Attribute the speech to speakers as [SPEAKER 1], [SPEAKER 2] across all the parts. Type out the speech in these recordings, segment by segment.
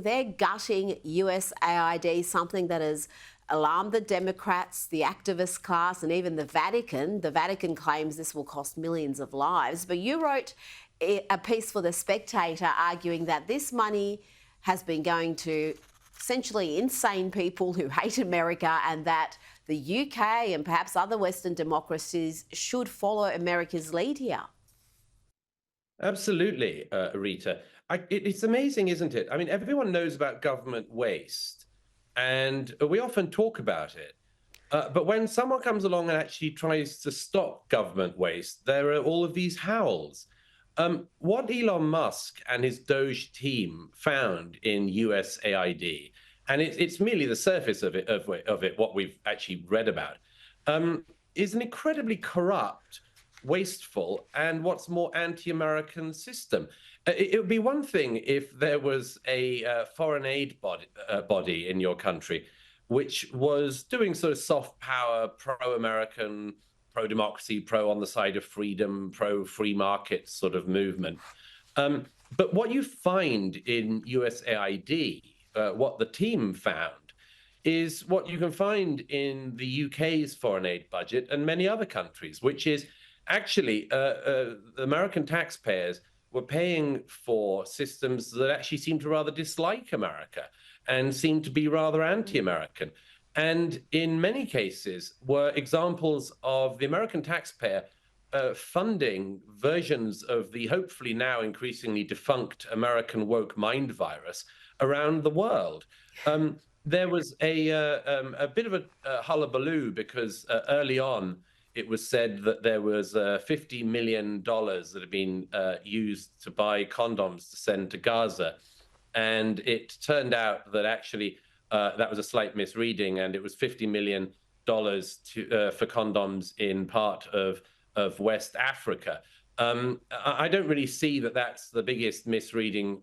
[SPEAKER 1] they're gutting USAID, something that has alarmed the Democrats, the activist class, and even the Vatican. The Vatican claims this will cost millions of lives. But you wrote a piece for The Spectator arguing that this money has been going to essentially insane people who hate America, and that the UK and perhaps other Western democracies should follow America's lead here.
[SPEAKER 2] Absolutely, Rita. It's amazing, isn't it? I mean, everyone knows about government waste, and we often talk about it. But when someone comes along and actually tries to stop government waste, there are all of these howls. What Elon Musk and his Doge team found in USAID, and it's merely the surface of it, what we've actually read about, is an incredibly corrupt, wasteful, and what's more, anti-American system. It would be one thing if there was a foreign aid body in your country which was doing sort of soft power, pro-American, pro-democracy, pro on the side of freedom, pro-free market sort of movement. But what you find in USAID, what the team found, is what you can find in the UK's foreign aid budget and many other countries, which is actually the American taxpayers were paying for systems that actually seem to rather dislike America and seem to be rather anti-American. And in many cases were examples of the American taxpayer funding versions of the hopefully now increasingly defunct American woke mind virus around the world. There was a bit of a hullabaloo because early on it was said that there was $50 million that had been used to buy condoms to send to Gaza. And it turned out that actually that was a slight misreading, and it was $50 million for condoms in part of West Africa. I don't really see that that's the biggest misreading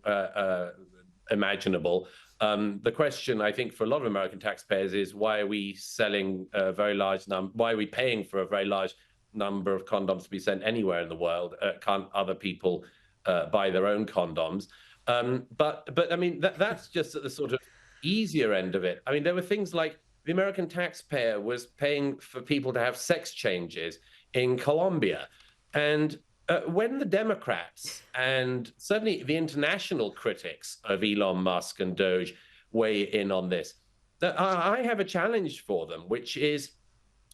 [SPEAKER 2] imaginable. The question, I think, for a lot of American taxpayers is why are we selling a very large number? Why are we paying for a very large number of condoms to be sent anywhere in the world? Can't other people buy their own condoms? But I mean, that's just at the sort of easier end of it. I mean, there were things like the American taxpayer was paying for people to have sex changes in Colombia. And when the Democrats and certainly the international critics of Elon Musk and Doge weigh in on this, I have a challenge for them, which is,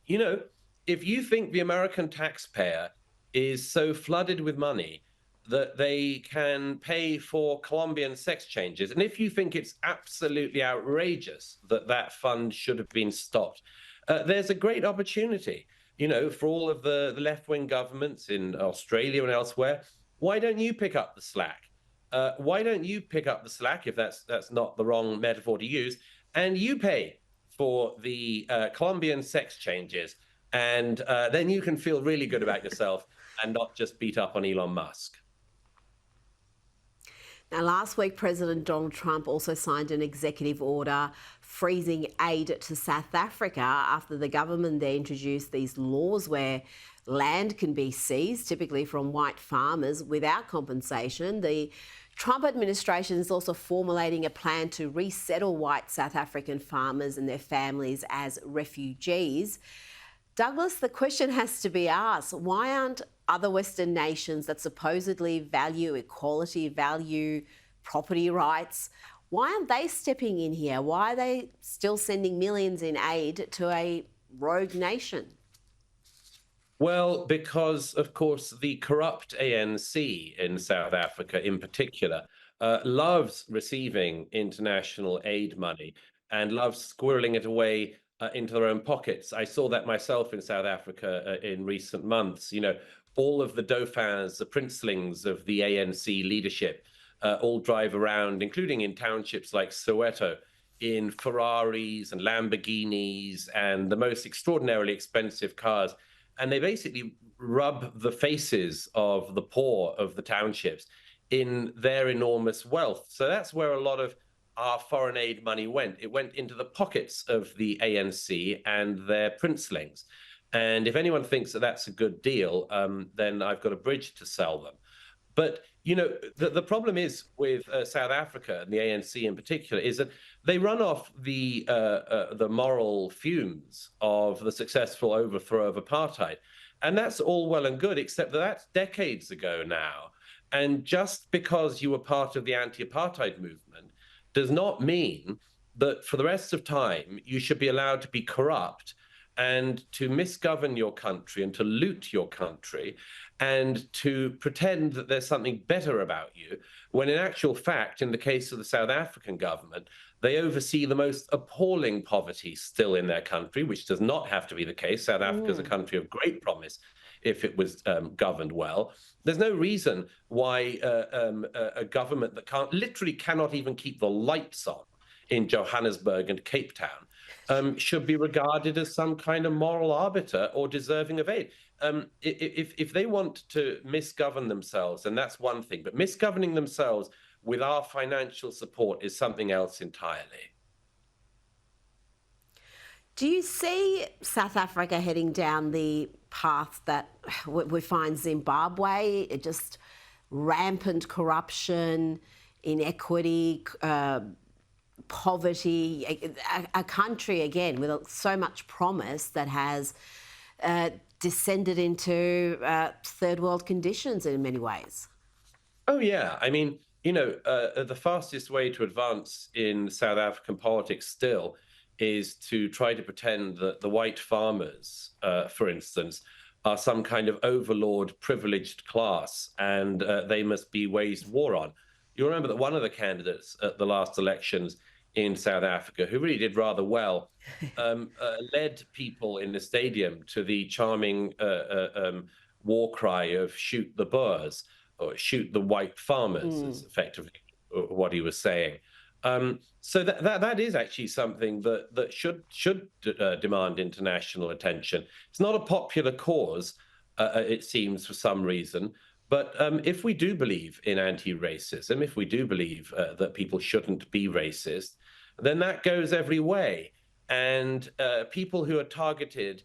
[SPEAKER 2] you know, if you think the American taxpayer is so flooded with money that they can pay for Colombian sex changes, and if you think it's absolutely outrageous that that fund should have been stopped, there's a great opportunity, you know, for all of the left-wing governments in Australia and elsewhere. Why don't you pick up the slack? Why don't you pick up the slack, if that's not the wrong metaphor to use, and you pay for the Colombian sex changes, and then you can feel really good about yourself and not just beat up on Elon Musk.
[SPEAKER 1] Now, last week, President Donald Trump also signed an executive order freezing aid to South Africa after the government there introduced these laws where land can be seized, typically from white farmers, without compensation. The Trump administration is also formulating a plan to resettle white South African farmers and their families as refugees. Douglas, the question has to be asked, why aren't other Western nations that supposedly value equality, value property rights, why aren't they stepping in here? Why are they still sending millions in aid to a rogue nation?
[SPEAKER 2] Well, because, of course, the corrupt ANC in South Africa in particular loves receiving international aid money and loves squirreling it away into their own pockets. I saw that myself in South Africa in recent months. You know, all of the dauphins, the princelings of the ANC leadership, all drive around, including in townships like Soweto, in Ferraris and Lamborghinis and the most extraordinarily expensive cars. And they basically rub the faces of the poor of the townships in their enormous wealth. So that's where a lot of our foreign aid money went. It went into the pockets of the ANC and their princelings. And if anyone thinks that that's a good deal, then I've got a bridge to sell them. But the problem is with South Africa and the ANC in particular is that they run off the moral fumes of the successful overthrow of apartheid, and that's all well and good, except that that's decades ago now. And just because you were part of the anti-apartheid movement does not mean that for the rest of time you should be allowed to be corrupt and to misgovern your country and to loot your country and to pretend that there's something better about you, when in actual fact, in the case of the South African government, they oversee the most appalling poverty still in their country, which does not have to be the case. South Africa is a country of great promise if it was governed well. There's no reason why a government that literally cannot even keep the lights on in Johannesburg and Cape Town should be regarded as some kind of moral arbiter or deserving of aid. If they want to misgovern themselves, then that's one thing. But misgoverning themselves with our financial support is something else entirely.
[SPEAKER 1] Do you see South Africa heading down the path that we find Zimbabwe, just rampant corruption, inequity, poverty, a country, again, with so much promise that has descended into third world conditions in many ways?
[SPEAKER 2] Oh, yeah. I mean, the fastest way to advance in South African politics still is to try to pretend that the white farmers, for instance, are some kind of overlord privileged class and they must be waged war on. You remember that one of the candidates at the last elections in South Africa, who really did rather well, led people in the stadium to the charming war cry of "shoot the Boers" or "shoot the white farmers," is effectively what he was saying. So that is actually something that should demand international attention. It's not a popular cause, it seems, for some reason. But if we do believe in anti-racism, if we do believe that people shouldn't be racist, then that goes every way. And people who are targeted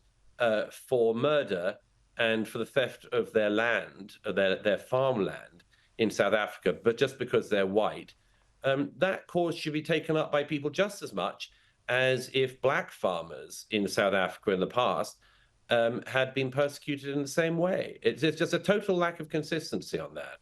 [SPEAKER 2] for murder and for the theft of their land, their farmland in South Africa, but just because they're white, that cause should be taken up by people just as much as if black farmers in South Africa in the past had been persecuted in the same way. It's just a total lack of consistency on that.